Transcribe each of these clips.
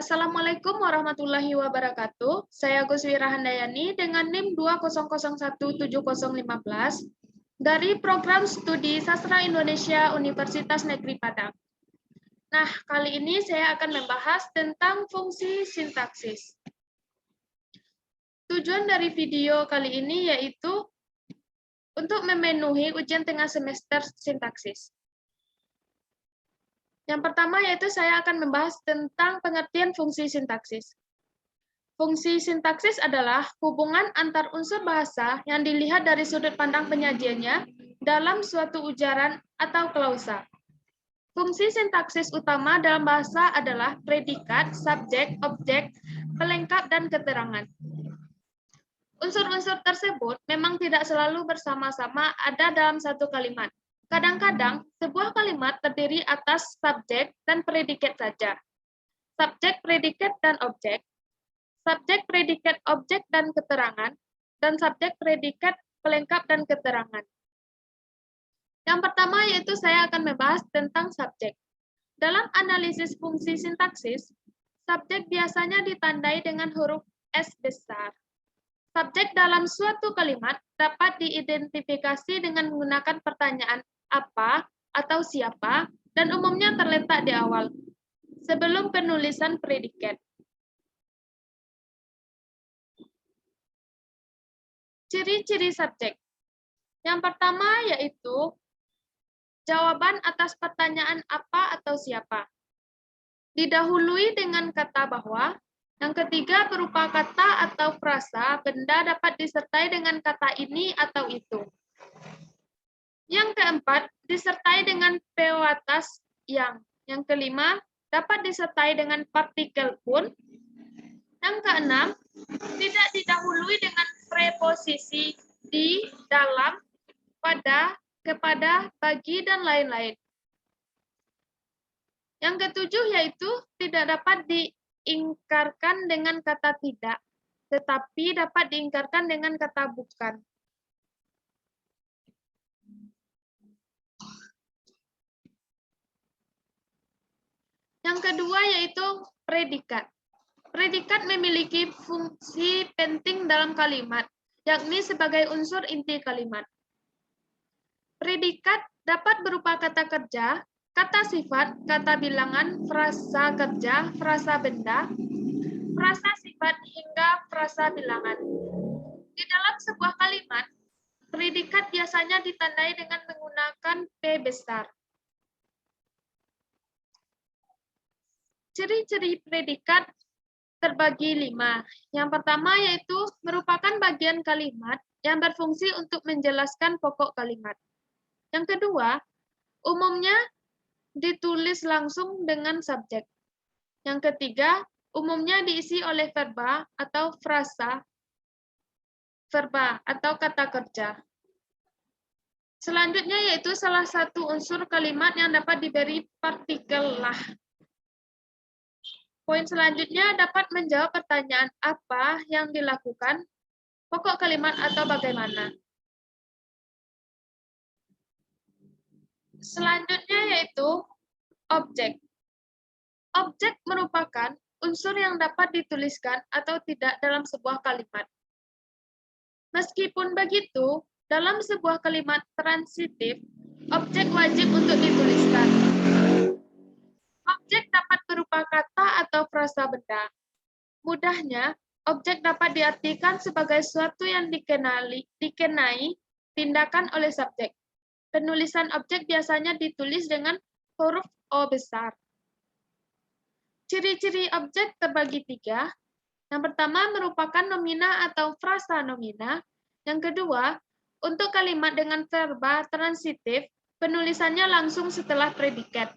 Assalamualaikum warahmatullahi wabarakatuh. Saya Guswira Handayani dengan NIM 200170515 dari Program Studi Sastra Indonesia Universitas Negeri Padang. Nah, kali ini saya akan membahas tentang fungsi sintaksis. Tujuan dari video kali ini yaitu untuk memenuhi ujian tengah semester sintaksis. Yang pertama yaitu saya akan membahas tentang pengertian fungsi sintaksis. Fungsi sintaksis adalah hubungan antar unsur bahasa yang dilihat dari sudut pandang penyajiannya dalam suatu ujaran atau klausa. Fungsi sintaksis utama dalam bahasa adalah predikat, subjek, objek, pelengkap, dan keterangan. Unsur-unsur tersebut memang tidak selalu bersama-sama ada dalam satu kalimat. Kadang-kadang, sebuah kalimat terdiri atas subjek dan predikat saja. Subjek, predikat, dan objek. Subjek, predikat, objek, dan keterangan, dan subjek, predikat, pelengkap, dan keterangan. Yang pertama yaitu saya akan membahas tentang subjek. Dalam analisis fungsi sintaksis, subjek biasanya ditandai dengan huruf S besar. Subjek dalam suatu kalimat dapat diidentifikasi dengan menggunakan pertanyaan apa atau siapa, dan umumnya terletak di awal, sebelum penulisan predikat. Ciri-ciri subjek. Yang pertama yaitu jawaban atas pertanyaan apa atau siapa. Didahului dengan kata bahwa. Yang ketiga berupa kata atau frasa, benda dapat disertai dengan kata ini atau itu. Yang keempat, disertai dengan pewatas yang. Yang kelima, dapat disertai dengan partikel pun. Yang keenam, tidak didahului dengan preposisi di, dalam, pada, kepada, bagi, dan lain-lain. Yang ketujuh yaitu tidak dapat diingkarkan dengan kata tidak, tetapi dapat diingkarkan dengan kata bukan. Yang kedua yaitu predikat. Predikat memiliki fungsi penting dalam kalimat, yakni sebagai unsur inti kalimat. Predikat dapat berupa kata kerja, kata sifat, kata bilangan, frasa kerja, frasa benda, frasa sifat, hingga frasa bilangan. Di dalam sebuah kalimat, predikat biasanya ditandai dengan menggunakan P besar. Ciri-ciri predikat terbagi 5. Yang pertama yaitu merupakan bagian kalimat yang berfungsi untuk menjelaskan pokok kalimat. Yang kedua, umumnya ditulis langsung dengan subjek. Yang ketiga, umumnya diisi oleh verba atau frasa, verba atau kata kerja. Selanjutnya yaitu salah satu unsur kalimat yang dapat diberi partikel lah. Poin selanjutnya dapat menjawab pertanyaan apa yang dilakukan, pokok kalimat atau bagaimana. Selanjutnya yaitu objek. Objek merupakan unsur yang dapat dituliskan atau tidak dalam sebuah kalimat. Meskipun begitu, dalam sebuah kalimat transitif, objek wajib untuk dituliskan. Objek dapat berupa kata atau frasa benda. Mudahnya, objek dapat diartikan sebagai suatu yang dikenai tindakan oleh subjek. Penulisan objek biasanya ditulis dengan huruf O besar. Ciri-ciri objek terbagi 3. Yang pertama merupakan nomina atau frasa nomina. Yang kedua, untuk kalimat dengan verba transitif, penulisannya langsung setelah predikat.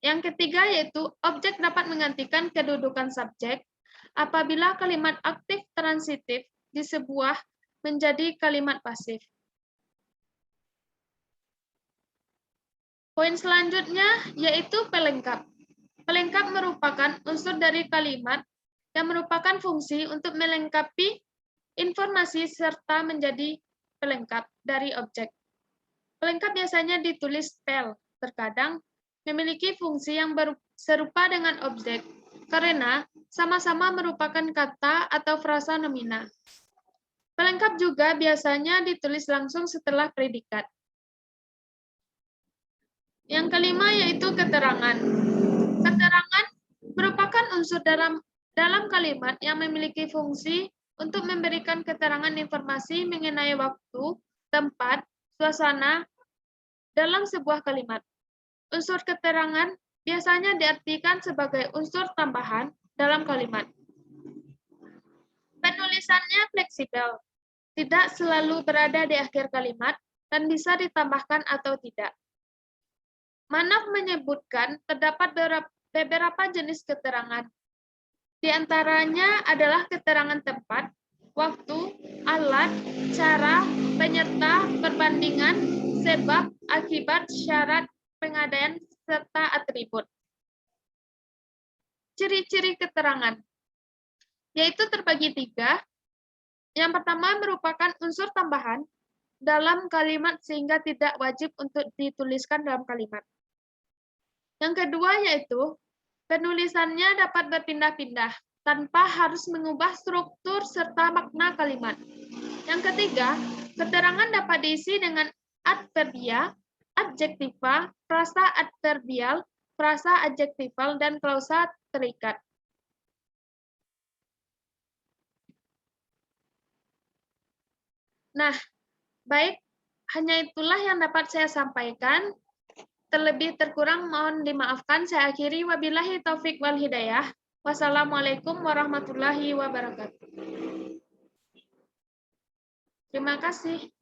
Yang ketiga yaitu objek dapat menggantikan kedudukan subjek apabila kalimat aktif transitif di sebuah menjadi kalimat pasif. Poin selanjutnya yaitu pelengkap. Pelengkap merupakan unsur dari kalimat yang merupakan fungsi untuk melengkapi informasi serta menjadi pelengkap dari objek. Pelengkap biasanya ditulis pel, terkadang memiliki fungsi yang serupa dengan objek, karena sama-sama merupakan kata atau frasa nomina. Pelengkap juga biasanya ditulis langsung setelah predikat. Yang kelima yaitu keterangan. Keterangan merupakan unsur dalam kalimat yang memiliki fungsi untuk memberikan keterangan informasi mengenai waktu, tempat, suasana dalam sebuah kalimat. Unsur keterangan biasanya diartikan sebagai unsur tambahan dalam kalimat. Penulisannya fleksibel, tidak selalu berada di akhir kalimat, dan bisa ditambahkan atau tidak. Manaf menyebutkan terdapat beberapa jenis keterangan. Di antaranya adalah keterangan tempat, waktu, alat, cara, penyerta, perbandingan, sebab, akibat, syarat, pengadaian, serta atribut. Ciri-ciri keterangan yaitu terbagi 3. Yang pertama merupakan unsur tambahan dalam kalimat sehingga tidak wajib untuk dituliskan dalam kalimat. Yang kedua yaitu penulisannya dapat berpindah-pindah tanpa harus mengubah struktur serta makna kalimat. Yang ketiga, keterangan dapat diisi dengan adverbia, adjektiva, frasa adverbial, frasa adjektival, dan klausa terikat. Nah, baik, hanya itulah yang dapat saya sampaikan. Terlebih terkurang mohon dimaafkan. Saya akhiri, wabillahi taufik wal hidayah. Wassalamualaikum warahmatullahi wabarakatuh. Terima kasih.